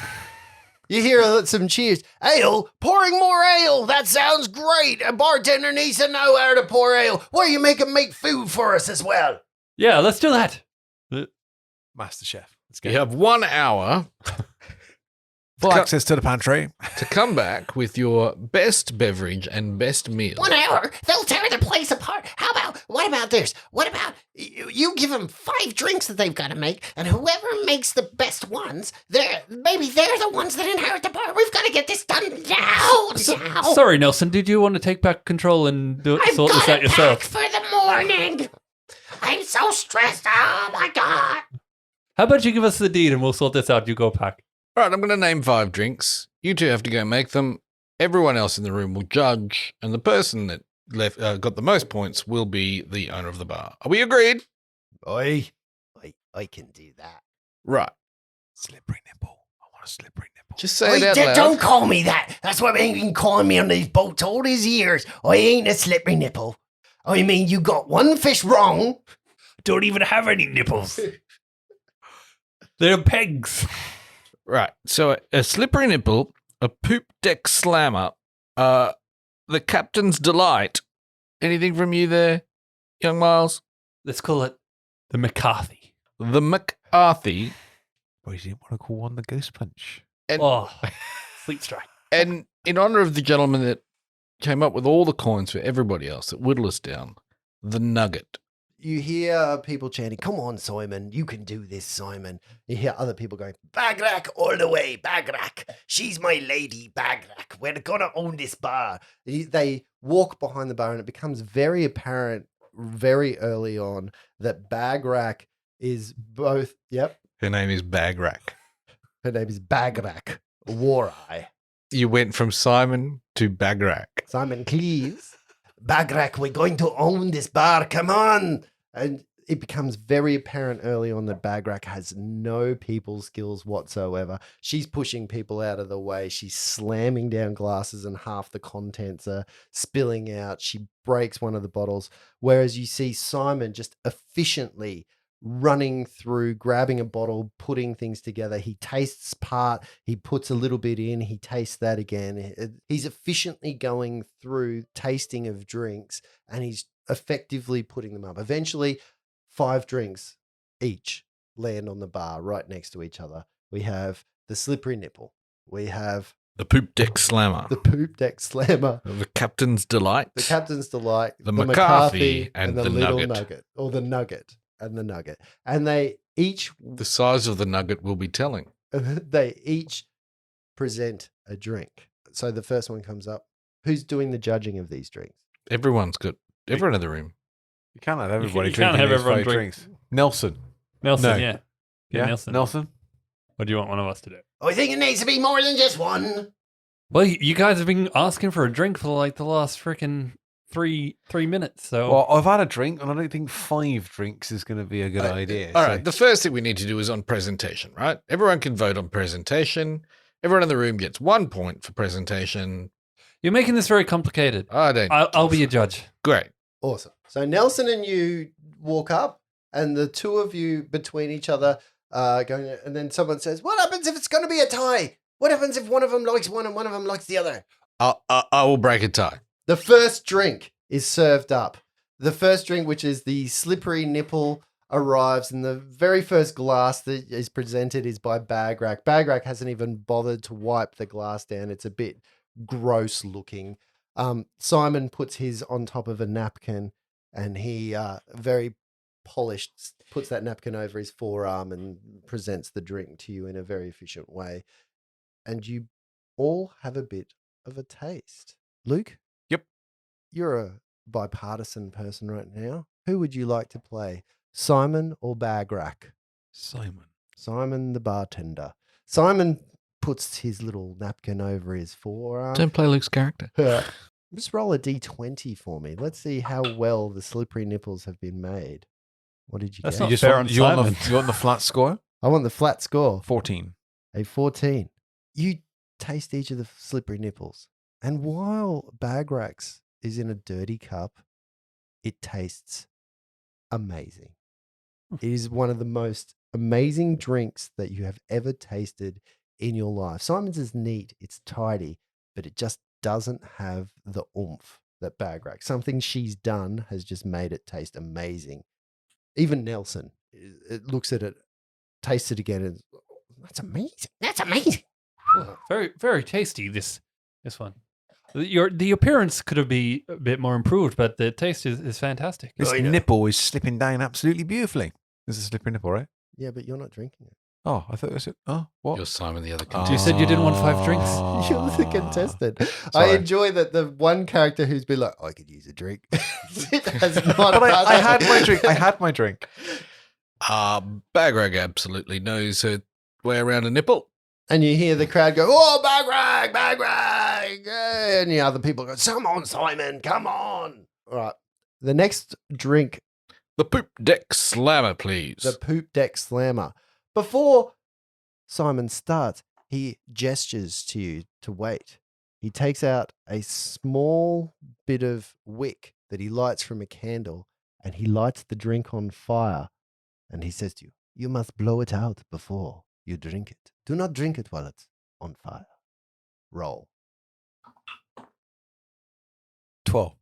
You hear some cheers. Ale? Pouring more ale. That sounds great. A bartender needs to know how to pour ale. Why don't you make food for us as well? Yeah, let's do that. Master Chef. Let's go. You have 1 hour Full access to the pantry. to come back with your best beverage and best meal. 1 hour? They'll tear the place apart. What about this? What about you give them 5 drinks that they've got to make, and whoever makes the best ones, maybe they're the ones that inherit the bar. We've got to get this done now. Now. Sorry, Nelson. Did you want to take back control and sort this out yourself? Pack for the morning. I'm so stressed. Oh my god. How about you give us the deed and we'll sort this out? You go pack. All right, I'm going to name 5 drinks. You two have to go make them. Everyone else in the room will judge, and the person that got the most points will be the owner of the bar. Are we agreed? I can do that. Right. Slippery nipple. I want a slippery nipple. Just say it out loud. Don't call me that. That's what they've been calling me on these boats all these years. I ain't a slippery nipple. I mean, you got one fish wrong. Don't even have any nipples. They're pegs. Right. So a slippery nipple, a poop deck slammer, the captain's delight. Anything from you there, young Miles? Let's call it the McCarthy. The McCarthy. Or you didn't want to call one the ghost punch. And, Oh, sleep strike. and in honor of the gentleman that came up with all the coins for everybody else that whittled us down, the nugget. You hear people chanting, "Come on, Simon, you can do this, Simon." You hear other people going, Bagrak all the way, Bagrak. She's my lady, Bagrak. We're gonna own this bar. They walk behind the bar, and it becomes very apparent very early on that Bagrak is both. Yep, Her name is Bagrack. her name is Bagrak, War Eye. You went from Simon to Bagrack. Simon Cleves. Bagrak, we're going to own this bar. Come on. And it becomes very apparent early on that Bagrak has no people skills whatsoever. She's pushing people out of the way. She's slamming down glasses and half the contents are spilling out. She breaks one of the bottles. Whereas you see Simon just efficiently running through, grabbing a bottle, putting things together. He tastes part, he puts a little bit in, he tastes that again. He's efficiently going through tasting of drinks, and he's effectively putting them up. Eventually, 5 drinks each land on the bar right next to each other. We have the slippery nipple. We have The poop deck slammer. the poop deck slammer. The captain's delight. The captain's delight. The McCarthy and the little nugget. Or the nugget and the nugget. And they each The size of the nugget will be telling. present a drink. So the first one comes up. Who's doing the judging of these drinks? Everyone in the room. You can't have everybody you can't drinking have these everyone 5 drink. drinks. Nelson. Nelson, No. yeah. Yeah, Nelson. Nelson. What do you want one of us to do? I think it needs to be more than just one. Well, you guys have been asking for a drink for like the last freaking three minutes. So Well, I've had a drink, and I don't think 5 drinks is going to be a good idea. All so- right. The first thing we need to do is on presentation, right? Everyone can vote on presentation. Everyone in the room gets 1 point for presentation. you're making this very complicated. I don't. I'll be a judge. Great. Awesome. So Nelson and you walk up, and the two of you between each other going, and then someone says, "What happens if it's going to be a tie? What happens if one of them likes one and one of them likes the other?" I will break a tie. The first drink is served up. The first drink, which is the slippery nipple, arrives, and the very first glass that is presented is by Bagrak. Bagrak hasn't even bothered to wipe the glass down. It's a bit gross looking. Simon puts his on top of a napkin, and he very polished puts that napkin over his forearm and presents the drink to you in a very efficient way. And you all have a bit of a taste. Luke? Yep. You're a bipartisan person right now. Who would you like to play? Simon or Bagrak? Simon. Simon the bartender. Simon puts his little napkin over his forearm. Don't play Luke's character. Just roll a d20 for me. Let's see how well the slippery nipples have been made. What did you That's get? not You just fair want, on you, want Simon. the, you want the flat score? I want the flat score. 14. A 14. You taste each of the slippery nipples. And while Bagrax is in a dirty cup, it tastes amazing. It is one of the most amazing drinks that you have ever tasted in your life. Simon's is neat, it's tidy, but it just doesn't have the oomph that Bagrax. Something she's done has just made it taste amazing. Even Nelson it looks at it, tastes it again, and that's amazing. That's amazing. Very, very tasty. This one. The appearance could have been a bit more improved, but the taste is fantastic. This nipple is slipping down absolutely beautifully. This is a slippery nipple, right? Yeah, but you're not drinking it. Oh, I thought it was. Oh, what? You're Simon, the other You contestant. said you didn't want 5 drinks. You're the contestant. I Sorry. enjoy that the one character who's been like, I could use a drink. has not But done I had that. my drink. I had my drink. Bagrag absolutely knows her way around a nipple. And you hear the crowd go, oh, Bagrag, Bagrag. And the other people go, come on, Simon, come on. All right. The next drink, The poop deck slammer, please. the Poop Deck Slammer. Before Simon starts, he gestures to you to wait. He takes out a small bit of wick that he lights from a candle, and he lights the drink on fire. And he says to you, you must blow it out before you drink it. Do not drink it while it's on fire. Roll. 12.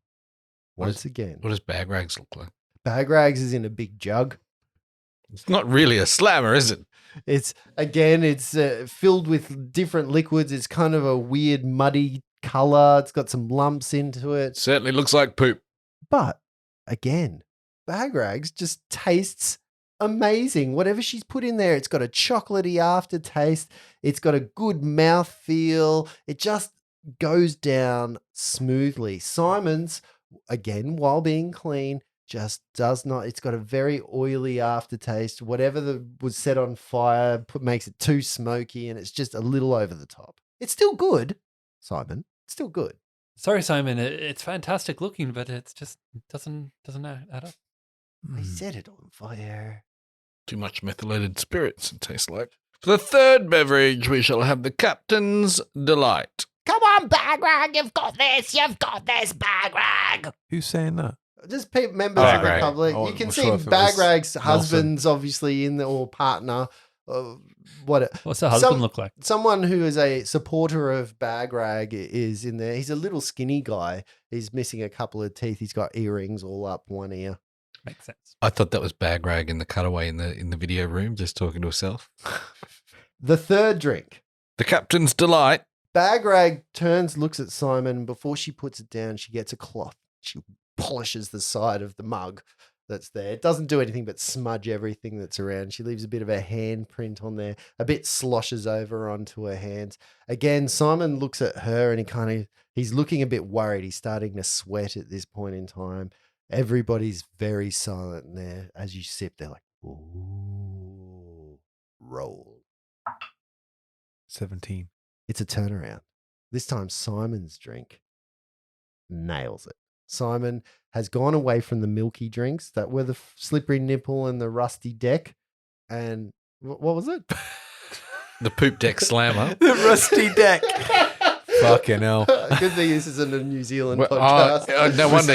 Once again. What does Bagrags look like? Bagrags is in a big jug. It's not really a slammer, is it? It's filled with different liquids. It's kind of a weird muddy color. It's got some lumps into it. Certainly looks like poop. But again, Bagrags just tastes amazing. Whatever she's put in there, it's got a chocolatey aftertaste. It's got a good mouthfeel. It just goes down smoothly. Simon's, again, while being clean, just does not. It's got a very oily aftertaste. Whatever was set on fire makes it too smoky, and it's just a little over the top. It's still good, Simon. It's still good. Sorry, Simon. It's fantastic looking, but it's just doesn't add up. I set it on fire. Too much methylated spirits, it tastes like. For the third beverage, we shall have the Captain's Delight. Come on, Bagrag, you've got this. You've got this, Bagrag. Who's saying that? Just members of the Bagrag. public. Oh, You can I'm see sure if it was Bagrag's Nelson. husband's obviously in the or partner. What's the husband Some- look like? Someone who is a supporter of Bagrag is in there. He's a little skinny guy. He's missing a couple of teeth. He's got earrings all up one ear. Makes sense. I thought that was Bagrag in the cutaway in the video room, just talking to herself. The third drink. The Captain's Delight. Bagrag turns, looks at Simon. Before she puts it down, she gets a cloth. She polishes the side of the mug that's there. It doesn't do anything but smudge everything that's around. She leaves a bit of a handprint on there. A bit sloshes over onto her hands. Again, Simon looks at her and he's looking a bit worried. He's starting to sweat at this point in time. Everybody's very silent in there. As you sip, they're like, ooh, roll. 17. It's a turnaround. This time, Simon's drink nails it. Simon has gone away from the milky drinks that were the slippery nipple and the rusty deck. And what was it? The Poop Deck Slammer. The rusty deck. Fucking hell. Good thing this isn't a New Zealand Well, podcast. no wonder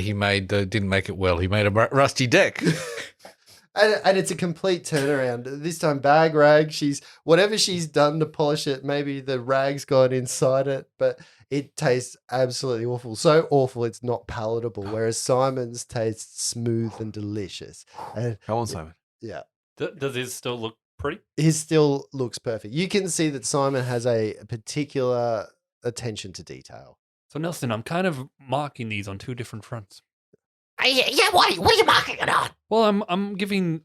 he didn't make it well. He made a rusty deck. And it's a complete turnaround. This time, Bagrag, whatever she's done to polish it, maybe the rag's gone inside it, but it tastes absolutely awful. So awful, it's not palatable. Whereas Simon's tastes smooth and delicious. And Come on, Simon. yeah, Does his still look pretty? his still looks perfect. You can see that Simon has a particular attention to detail. So Nelson, I'm kind of marking these on 2 different fronts. Yeah, what are you marking it on? Well, I'm giving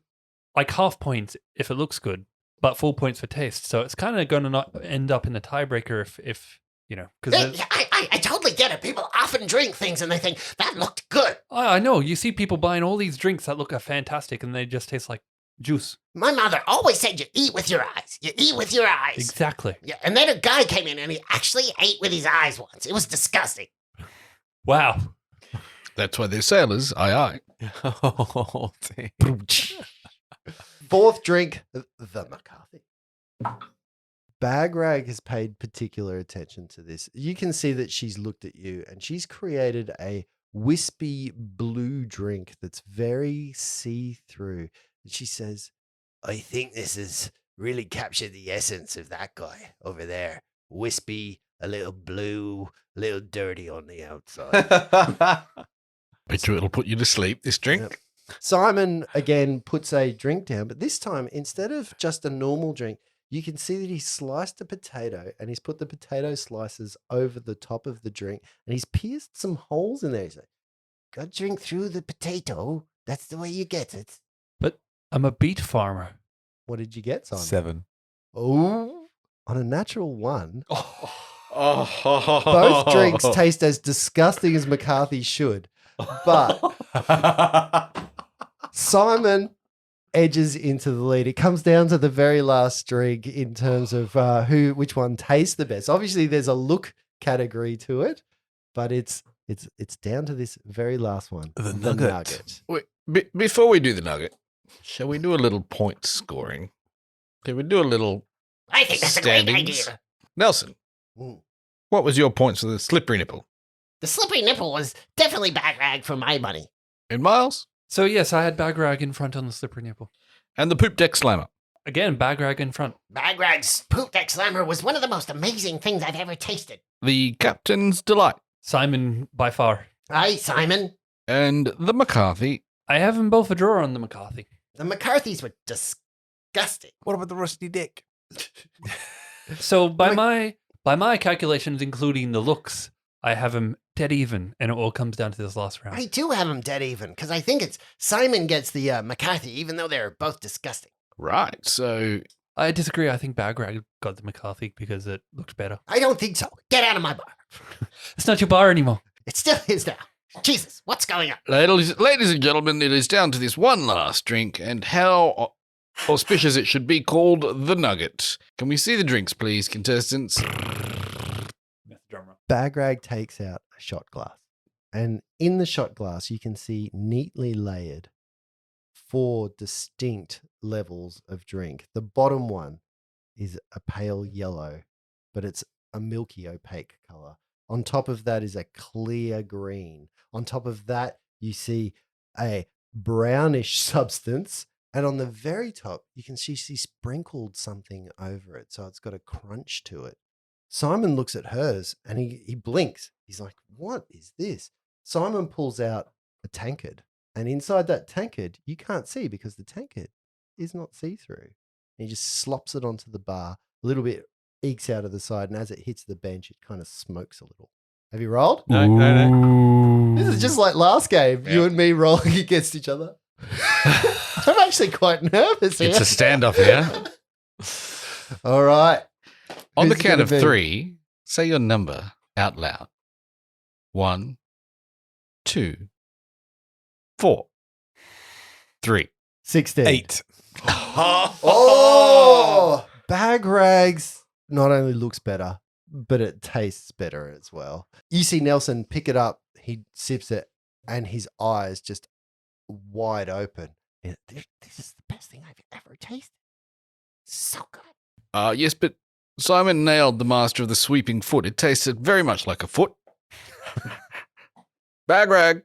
like half points if it looks good, but full points for taste. So it's kind of going to not end up in the tiebreaker if you know, because Yeah, I totally get it. People often drink things and they think, that looked good. I know you see people buying all these drinks that look fantastic and they just taste like Juice. My mother always said you eat with your eyes. You eat with your eyes. Exactly. Yeah, and then a guy came in and he actually ate with his eyes once. It was disgusting. Wow. That's why they're sailors. Aye, aye. Oh, damn. Fourth drink, the McCarthy. Bagrag has paid particular attention to this. You can see that she's looked at you and she's created a wispy blue drink that's very see-through. And she says, I think this has really captured the essence of that guy over there. Wispy, a little blue, a little dirty on the outside. Bet you it'll put you to sleep, this drink. Yep. Simon again puts a drink down, but this time, instead of just a normal drink, you can see that he's sliced a potato and he's put the potato slices over the top of the drink and he's pierced some holes in there. He's like, Go drink through the potato. That's the way you get it. But I'm a beet farmer. what did you get, Simon? 7. Oh, on a natural 1. Oh. Both drinks taste as disgusting as McCarthy should, but Simon edges into the lead. It comes down to the very last drink in terms of which one tastes the best. Obviously, there's a look category to it, but it's down to this very last one, The nugget. Wait, before we do the nugget, shall we do a little point scoring? Can we do a little I think that's a standings? great idea. Nelson, Mm. what was your points for the slippery nipple? The slippery nipple was definitely Bagrag for my money. And Miles? So yes, I had Bagrag in front on the slippery nipple. And the poop deck slammer? Again, Bagrag in front. Bagrag's poop deck slammer was one of the most amazing things I've ever tasted. The captain's delight? Simon by far. Aye, Simon. And the McCarthy? I have them both a drawer on the McCarthy. The McCarthys were disgusting. What about the rusty dick? So by my calculations, including the looks, I have him dead even, and it all comes down to this last round. I do have them dead even because I think it's Simon gets the McCarthy, even though they're both disgusting. Right, so I disagree. I think Bagrag got the McCarthy because it looked better. I don't think so. Get out of my bar. It's not your bar anymore. It still is now. Jesus, what's going on? ladies and gentlemen, it is down to this one last drink, and how auspicious it should be, called the Nugget. Can we see the drinks, please, contestants? Bagrag takes out a shot glass, and in the shot glass, you can see neatly layered 4 distinct levels of drink. The bottom one is a pale yellow, but it's a milky opaque color. On top of that is a clear green. On top of that, you see a brownish substance. And on the very top, you can see she sprinkled something over it. So it's got a crunch to it. Simon looks at hers and he blinks. He's like, what is this? Simon pulls out a tankard. And inside that tankard, you can't see because the tankard is not see-through. And he just slops it onto the bar. A little bit ekes out of the side. And as it hits the bench, it kind of smokes a little. Have you rolled? No. This is just like last game. You and me rolling against each other. I'm actually quite nervous here. It's a standoff here. All right. On the Who's it count gonna of be? 3, say your number out loud. 1, 2, 4, 3. 16. 8. Oh, Bagrags not only looks better, but it tastes better as well. You see Nelson pick it up, he sips it, and his eyes just wide open. This is the best thing I've ever tasted. So good. Yes, but Simon nailed the master of the sweeping foot. It tasted very much like a foot. Bagrag,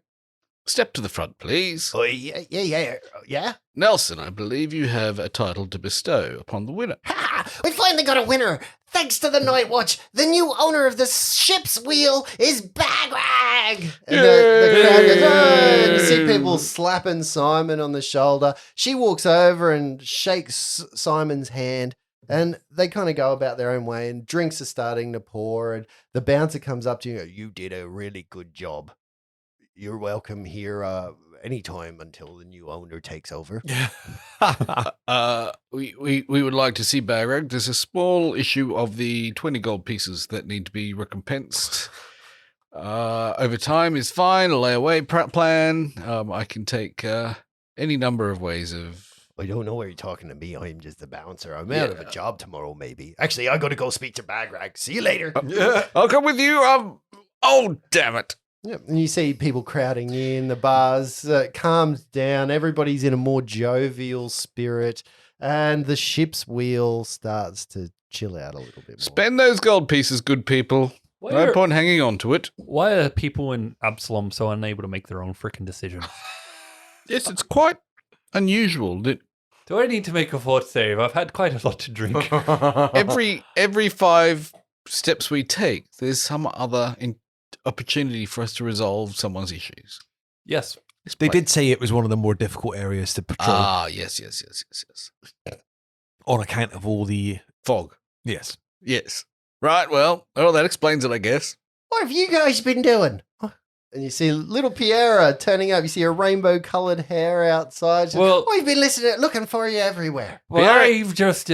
step to the front, please. Oh, yeah. Nelson, I believe you have a title to bestow upon the winner. Ha! We finally got a winner. Thanks to the Night Watch, the new owner of the ship's wheel is Bagrag. And the crowd goes, "Oh," and you see Yay! people slapping Simon on the shoulder. She walks over and shakes Simon's hand, and they kind of go about their own way, and drinks are starting to pour, and the bouncer comes up to you, you did a really good job. You're welcome here anytime until the new owner takes over. We would like to see Bagrag. There's a small issue of the 20 gold pieces that need to be recompensed. Over time is fine. A layaway plan. I can take any number of ways of I don't know where you're talking to me. I'm just the bouncer. I'm out of a job tomorrow, maybe. Actually, I got to go speak to Bagrag. See you later. I'll come with you. Oh, damn it. Yeah, and you see people crowding in, the bars calms down, everybody's in a more jovial spirit, and the ship's wheel starts to chill out a little bit more. Spend those gold pieces, good people. No point hanging on to it. Why are people in Absalom so unable to make their own freaking decisions? Yes, it's quite unusual that Do I need to make a fort save? I've had quite a lot to drink. every 5 steps we take, there's some other opportunity for us to resolve someone's issues. Yes. They did say it was one of the more difficult areas to patrol Ah, yes. on account of all the Fog. yes. Yes. Right, well, that explains it, I guess. What have you guys been doing? And you see little Piera turning up. You see her rainbow-coloured hair outside. She's Well- we've been looking for you everywhere. Well, Yeah. I've just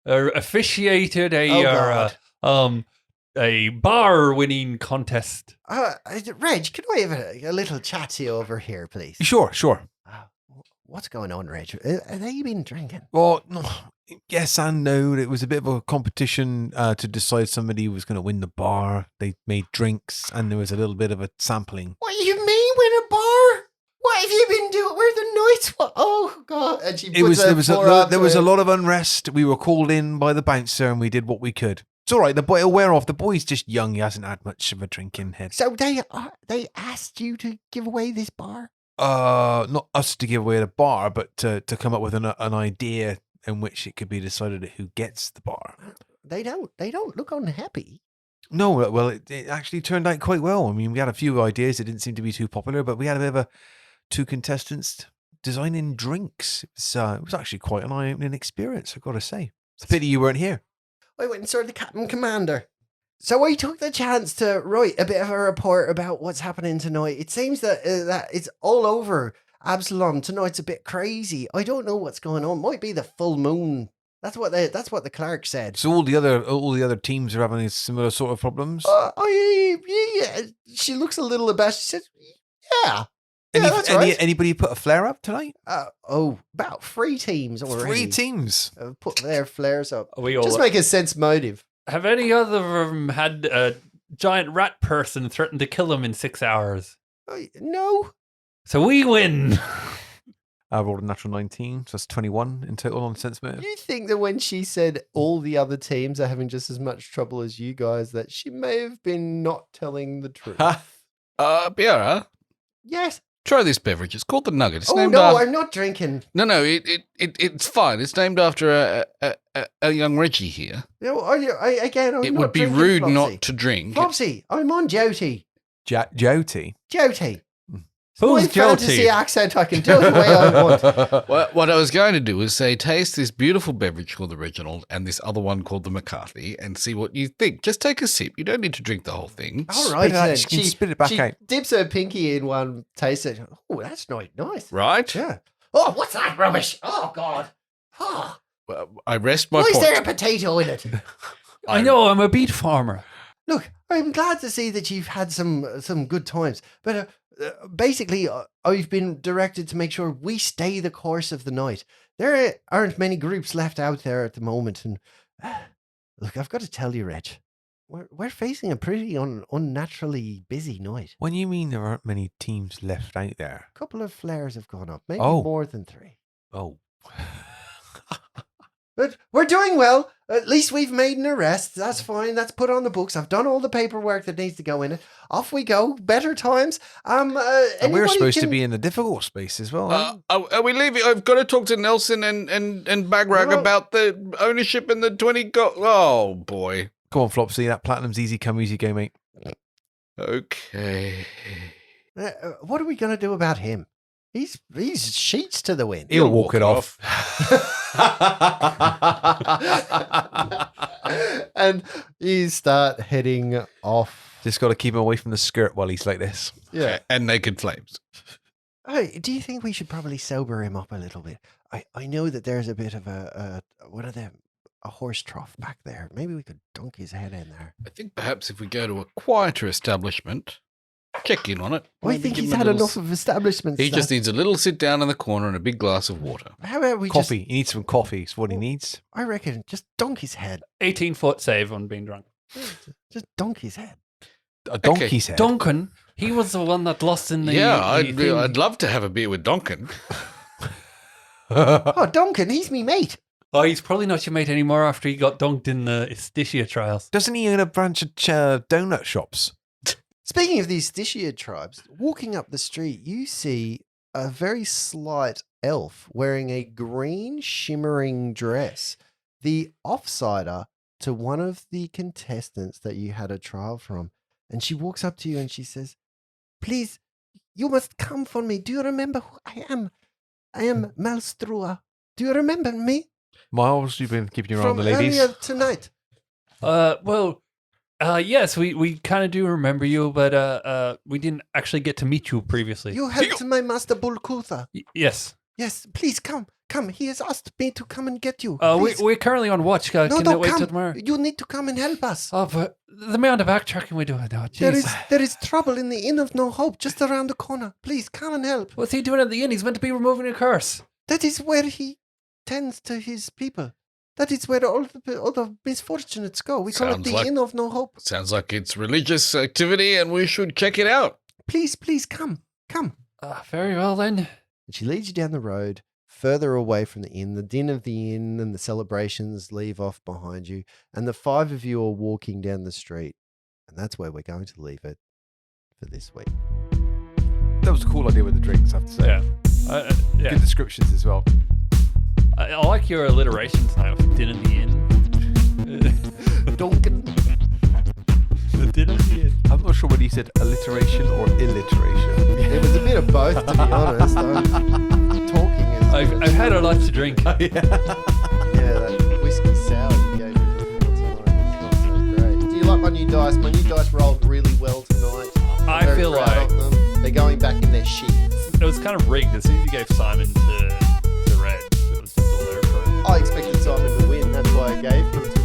officiated Oh, a bar winning contest. Reg, can I have a little chat to you over here, please? Sure. What's going on, Reg? Have they been drinking? Well, no, yes and no. It was a bit of a competition to decide somebody was going to win the bar. They made drinks, and there was a little bit of a sampling. What do you mean win a bar? What have you been doing? Where the nights? Oh God! And she puts There was a a lot of unrest. We were called in by the bouncer, and we did what we could. It's all right. The boy will wear off. The boy's just young. He hasn't had much of a drinking head. So they asked you to give away this bar? Not us to give away the bar, but to come up with an idea in which it could be decided who gets the bar. They don't look unhappy. No, well, it actually turned out quite well. I mean, we had a few ideas. It didn't seem to be too popular, but we had a bit of 2 contestants designing drinks. It was actually quite an eye-opening experience, I've got to say. It's a pity you weren't here. I went and saw the Captain Commander. So I took the chance to write a bit of a report about what's happening tonight. It seems that it's all over Absalom. Tonight's a bit crazy. I don't know what's going on. Might be the full moon. That's what the clerk said. So all the other teams are having similar sort of problems. Yeah. She looks a little abashed. She says, "Yeah, that's right." Anybody put a flare up tonight? About 3 teams already. 3 teams. Have put their flares up. Are we all? Just make a sense motive. Have any other of them had a giant rat person threaten to kill them in 6 hours? No. So we win. I rolled a natural 19, so that's 21 in total on sense motive. You think that when she said all the other teams are having just as much trouble as you guys, that she may have been not telling the truth? Piera, Yes. try this beverage. It's called the Nugget. It's Oh named no, after... I'm not drinking. No, it's fine. It's named after a young Reggie here. No, I'm It not would be drinking, rude Flopsy. not to drink. Flopsy, I'm on Jyoti. Jyoti. Jyoti. Who's My fantasy Jyoti? accent, I can do it the way I want. Well, what I was going to do is say, taste this beautiful beverage called the Reginald and this other one called the McCarthy and see what you think. Just take a sip. You don't need to drink the whole thing. All right, it out, then. she can spit it back she out. dips her pinky in one, tastes it. Oh, that's nice. Right? Yeah. Oh, what's that rubbish? Oh, God. Oh, Well, I rest my why is point. there a potato in it? I know, I'm a beet farmer. Look, I'm glad to see that you've had some good times, but basically, I've been directed to make sure we stay the course of the night. There aren't many groups left out there at the moment, and look, I've got to tell you, Reg, we're facing a pretty unnaturally busy night. When you mean there aren't many teams left out there? A couple of flares have gone up, maybe Oh. more than 3. Oh. But we're doing well. At least we've made an arrest. That's fine. That's put on the books. I've done all the paperwork that needs to go in it. Off we go. Better times. And we're Anybody supposed to can- be in the difficult space as well. Are we leaving? I've got to talk to Nelson and Bagrag No. about the ownership and the 20 Oh, boy. Come on, Flopsy. That platinum's easy come, easy go, mate. Okay. What are we going to do about him? He's sheets to the wind. He'll walk it off. And you start heading off. Just got to keep him away from the skirt while he's like this. Yeah. And naked flames. Hey, do you think we should probably sober him up a little bit? I know that there's a bit of a horse trough back there. Maybe we could dunk his head in there. I think perhaps if we go to a quieter establishment, Check in on it. I Maybe think give he's him a had little enough of establishments. He just needs a little sit down in the corner and a big glass of water. How about we Coffee. He needs some coffee. It's what he needs. I reckon just donk his head. 18-foot save on being drunk. Just donk his head. A donkey's head. Duncan, he was the one that lost in the. I'd love to have a beer with Donkin. Oh, Donkin, he's me mate. Oh, he's probably not your mate anymore after he got dunked in the Estitia trials. Doesn't he own a branch of donut shops? Speaking of these Stygiad tribes, walking up the street, you see a very slight elf wearing a green shimmering dress, the offsider to one of the contestants that you had a trial from. And she walks up to you and she says, "Please, you must come for me. Do you remember who I am? I am Malstrua. Do you remember me? Miles, you've been keeping your eye on From the ladies. earlier tonight. Yes, we kind of do remember you, but we didn't actually get to meet you previously. You helped my master Bulkutha. Yes. Yes, please come. Come. He has asked me to come and get you. We're currently on watch. No, Can I don't wait till come. tomorrow? You need to come and help us. Oh, but the amount of backtracking we're doing now, There jeez. is trouble in the Inn of No Hope just around the corner. Please come and help. What's he doing at the inn? He's meant to be removing a curse. That is where he tends to his people. That is where all the misfortunates go. We call it Sounds the like- Inn of No Hope. Sounds like it's religious activity and we should check it out. Please, come. Come. Very well then. And she leads you down the road, further away from the inn. The din of the inn and the celebrations leave off behind you. And the five of you are walking down the street. And that's where we're going to leave it for this week. That was a cool idea with the drinks, I have to say. Yeah. Yeah. Good descriptions as well. I like your alliterations now. Din in the inn. Duncan. The din in the inn. I'm not sure whether you said alliteration or illiteration. It was a bit of both, to be honest. Talking is... I've had a lot to drink. Yeah, that whiskey sour you gave me before tonight was not so great. Do you like my new dice? My new dice rolled really well tonight. I Very feel proud like of them. They're going back in their sheets. it was kind of rigged. As soon as you gave Simon to Red, it was just all over for it. I expected Simon to win. That's why I gave him to